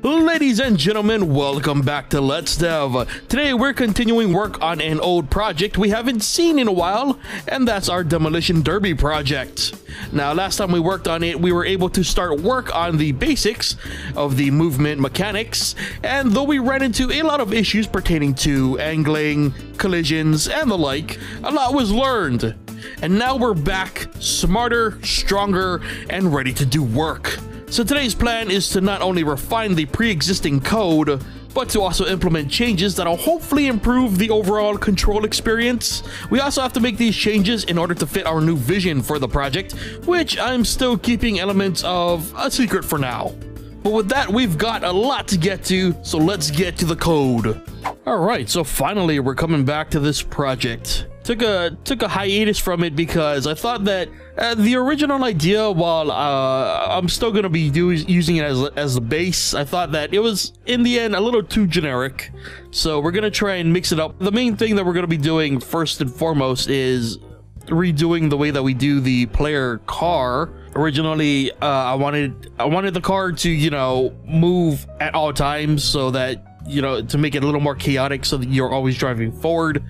Ladies and gentlemen, welcome back to Let's Dev. Today we're continuing work on an old project we haven't seen in a while, and that's our Demolition Derby project. Now, last time we worked on it, we were able to start work on the basics of the movement mechanics, and though we ran into a lot of issues pertaining to angling, collisions, and the like, a lot was learned. And now we're back, smarter, stronger, and ready to do work. So today's plan is to not only refine the pre-existing code, but to also implement changes that'll hopefully improve the overall control experience. We also have to make these changes in order to fit our new vision for the project, which I'm still keeping elements of a secret for now. But with that, we've got a lot to get to, so let's get to the code. Alright, so finally we're coming back to this project. Took a hiatus from it because I thought that the original idea, while I'm still going to be using it as the base, I thought that it was, in the end, a little too generic. So we're going to try and mix it up. The main thing that we're going to be doing first and foremost is redoing the way that we do the player car. Originally, I wanted the car to, you know, move at all times so that, you know, to make it a little more chaotic so that you're always driving forward.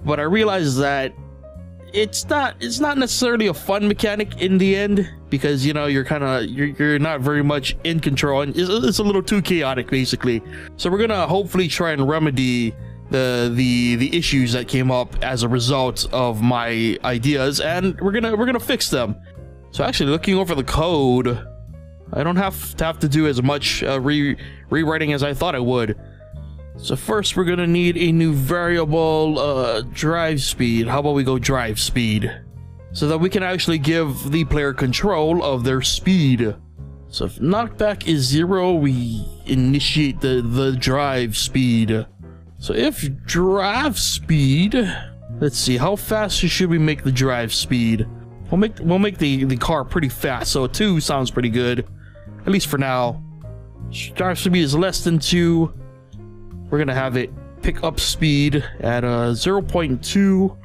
But I realized that it's not necessarily a fun mechanic in the end, because, you know, you're not very much in control, and it's a little too chaotic basically. So we're gonna hopefully try and remedy the issues that came up as a result of my ideas, and we're gonna fix them. So actually, looking over the code, I don't have to do as much rewriting as I thought I would. So first, we're gonna need a new variable, drive speed. How about we go drive speed, so that we can actually give the player control of their speed. So if knockback is 0, we initiate the drive speed. So if drive speed, let's see, how fast should we make the drive speed? We'll make the car pretty fast, so 2 sounds pretty good, at least for now. Drive speed is less than 2. We're gonna have it pick up speed at 0.2,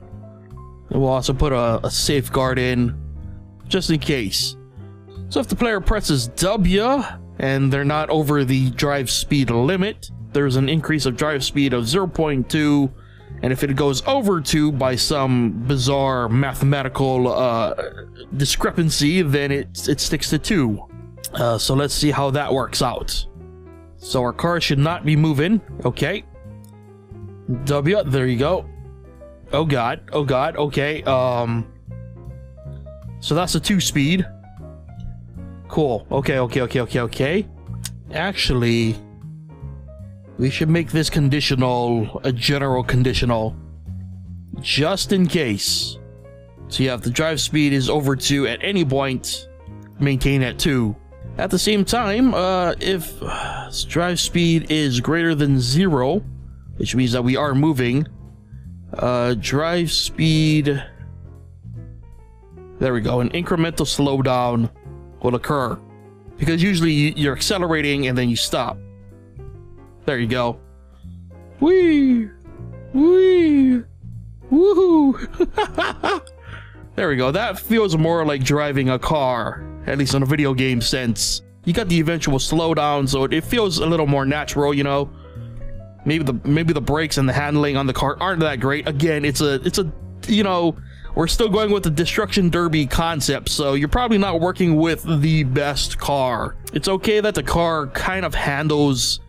and we'll also put a safeguard in just in case. So if the player presses W and they're not over the drive speed limit, there's an increase of drive speed of 0.2, and if it goes over 2 by some bizarre mathematical discrepancy, then it sticks to 2. So let's see how that works out. So our car should not be moving. Okay. W, there you go. Oh god, okay. So that's a 2 speed. Cool. Okay. Actually, we should make this conditional a general conditional, just in case. So yeah, if the drive speed is over 2 at any point, maintain at 2. At the same time, if drive speed is greater than 0, which means that we are moving, drive speed, there we go, an incremental slowdown will occur, because usually you're accelerating and then you stop. There you go. Whee! Whee! Woohoo! There we go. That feels more like driving a car, at least in a video game sense. You got the eventual slowdown, so it feels a little more natural, you know. Maybe the brakes and the handling on the car aren't that great. Again, it's a you know, we're still going with the Destruction Derby concept, so you're probably not working with the best car. It's okay that the car kind of handles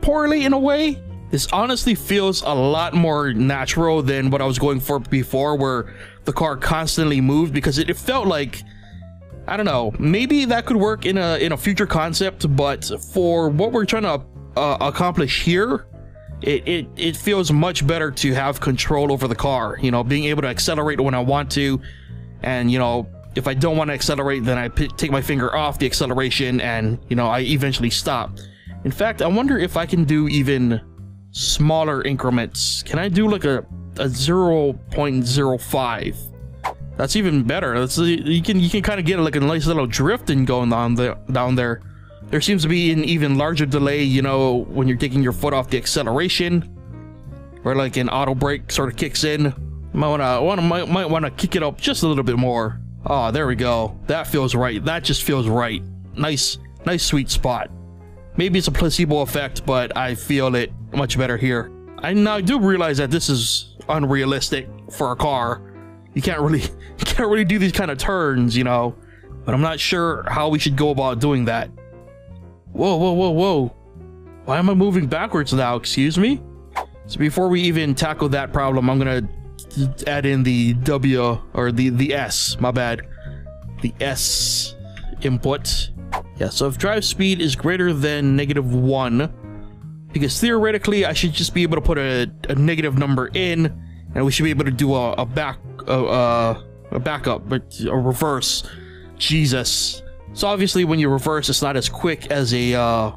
poorly in a way. This honestly feels a lot more natural than what I was going for before, where the car constantly moved, because it felt like, I don't know, maybe that could work in a future concept, but for what we're trying to accomplish here, it feels much better to have control over the car, you know, being able to accelerate when I want to, and, you know, if I don't want to accelerate, then I take my finger off the acceleration and, you know, I eventually stop. In fact, I wonder if I can do even smaller increments. Can I do like a 0.05? That's even better. That's, you can kind of get like a nice little drifting going on down there. There seems to be an even larger delay, you know, when you're taking your foot off the acceleration, where like an auto brake sort of kicks in. Might wanna kick it up just a little bit more. Oh, there we go. That feels right. That just feels right. Nice sweet spot. Maybe it's a placebo effect, but I feel it much better here. I now do realize that this is unrealistic for a car. You can't really do these kind of turns, you know. But I'm not sure how we should go about doing that. Whoa, whoa, whoa, whoa. Why am I moving backwards now? Excuse me? So before we even tackle that problem, I'm gonna add in the W, or the S, my bad. The S input. Yeah, so if drive speed is greater than -1, because theoretically I should just be able to put a negative number in, and we should be able to do a backup, but a reverse. Jesus. So obviously when you reverse, it's not as quick as an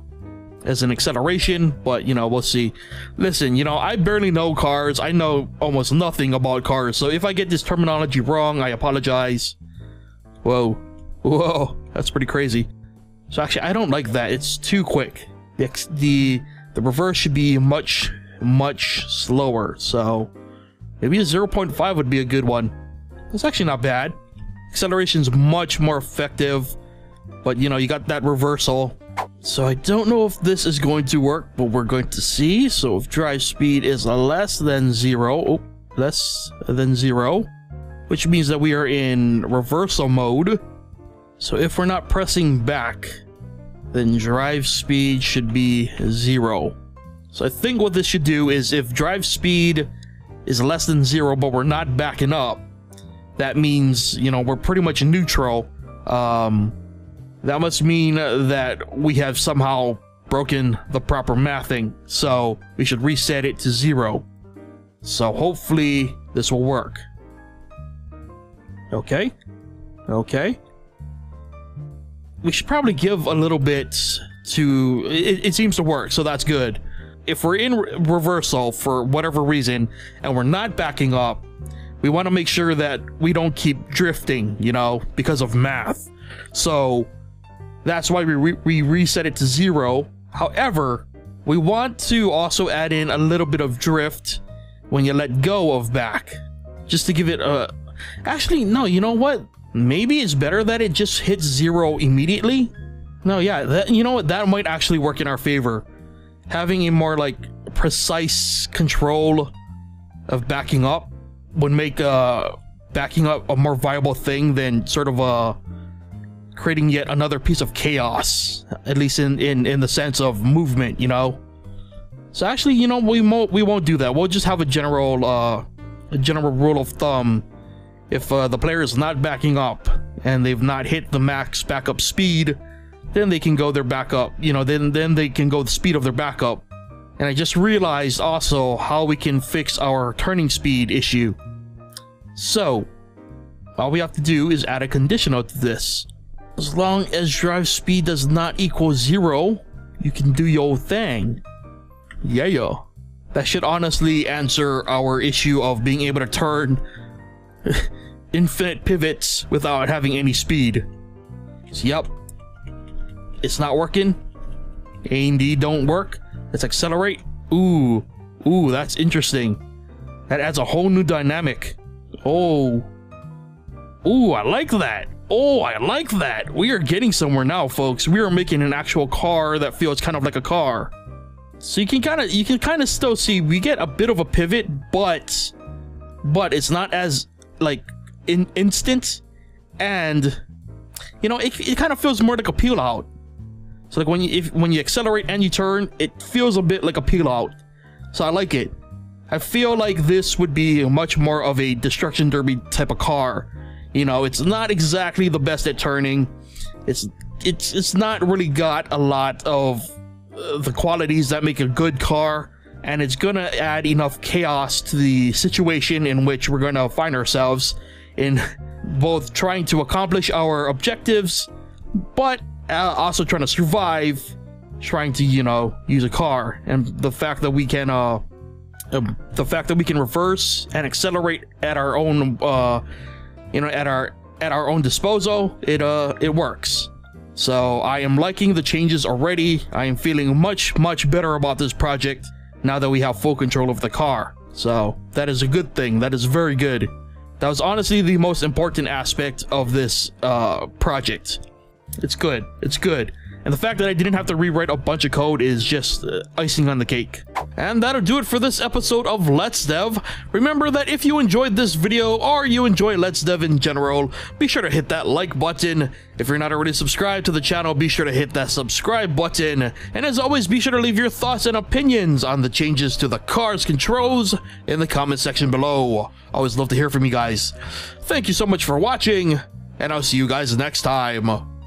acceleration, but you know, we'll see. Listen, you know, I barely know cars. I know almost nothing about cars, so if I get this terminology wrong, I apologize. Whoa, whoa, that's pretty crazy. So actually, I don't like that. It's too quick. The reverse should be much slower. So maybe a 0.5 would be a good one. It's actually not bad. Acceleration's much more effective, but you know, you got that reversal. So I don't know if this is going to work, but we're going to see. So if drive speed is less than 0, which means that we are in reversal mode. So if we're not pressing back, then drive speed should be 0. So I think what this should do is, if drive speed is less than 0, but we're not backing up, that means, you know, we're pretty much neutral. That must mean that we have somehow broken the proper mathing, so we should reset it to 0. So hopefully this will work. Okay. Okay. We should probably give a little bit to... It seems to work, so that's good. If we're in reversal for whatever reason, and we're not backing up, we want to make sure that we don't keep drifting, you know, because of math. So that's why we reset it to 0. However, we want to also add in a little bit of drift when you let go of back, just to give it a... Actually, no, you know what? Maybe it's better that it just hits 0 immediately. No, yeah, you know what? That might actually work in our favor. Having a more, like, precise control of backing up would make backing up a more viable thing than sort of creating yet another piece of chaos, at least in the sense of movement, you know. So actually, you know, we won't do that. We'll just have a general rule of thumb. If the player is not backing up and they've not hit the max backup speed, then they can go their backup, you know, then they can go the speed of their backup. And I just realized also how we can fix our turning speed issue. So all we have to do is add a conditional to this. As long as drive speed does not equal 0, you can do your thing. Yeah. That should honestly answer our issue of being able to turn infinite pivots without having any speed. So, yep. It's not working. A and D don't work. Let's accelerate. Ooh, that's interesting. That adds a whole new dynamic. Oh. Ooh, I like that. Oh, I like that. We are getting somewhere now, folks. We are making an actual car that feels kind of like a car. So you can kind of still see we get a bit of a pivot, but it's not as like instant, and you know, it kind of feels more like a peel out. So like when you accelerate and you turn, it feels a bit like a peel out. So I like it. I feel like this would be much more of a destruction derby type of car. You know, it's not exactly the best at turning. It's not really got a lot of the qualities that make a good car, and it's gonna add enough chaos to the situation in which we're gonna find ourselves in, both trying to accomplish our objectives, but also trying to survive, trying to, you know, use a car. And the fact that we can reverse and accelerate at our own you know, at our own disposal, it works. So I am liking the changes already. I am feeling much better about this project now that we have full control of the car. So that is a good thing. That is very good. That was honestly the most important aspect of this project. It's good. It's good. and the fact that I didn't have to rewrite a bunch of code is just icing on the cake. And that'll do it for this episode of Let's Dev. Remember that if you enjoyed this video or you enjoy Let's Dev in general, be sure to hit that like button. If you're not already subscribed to the channel, be sure to hit that subscribe button. And as always, be sure to leave your thoughts and opinions on the changes to the car's controls in the comment section below. Always love to hear from you guys. Thank you so much for watching, and I'll see you guys next time.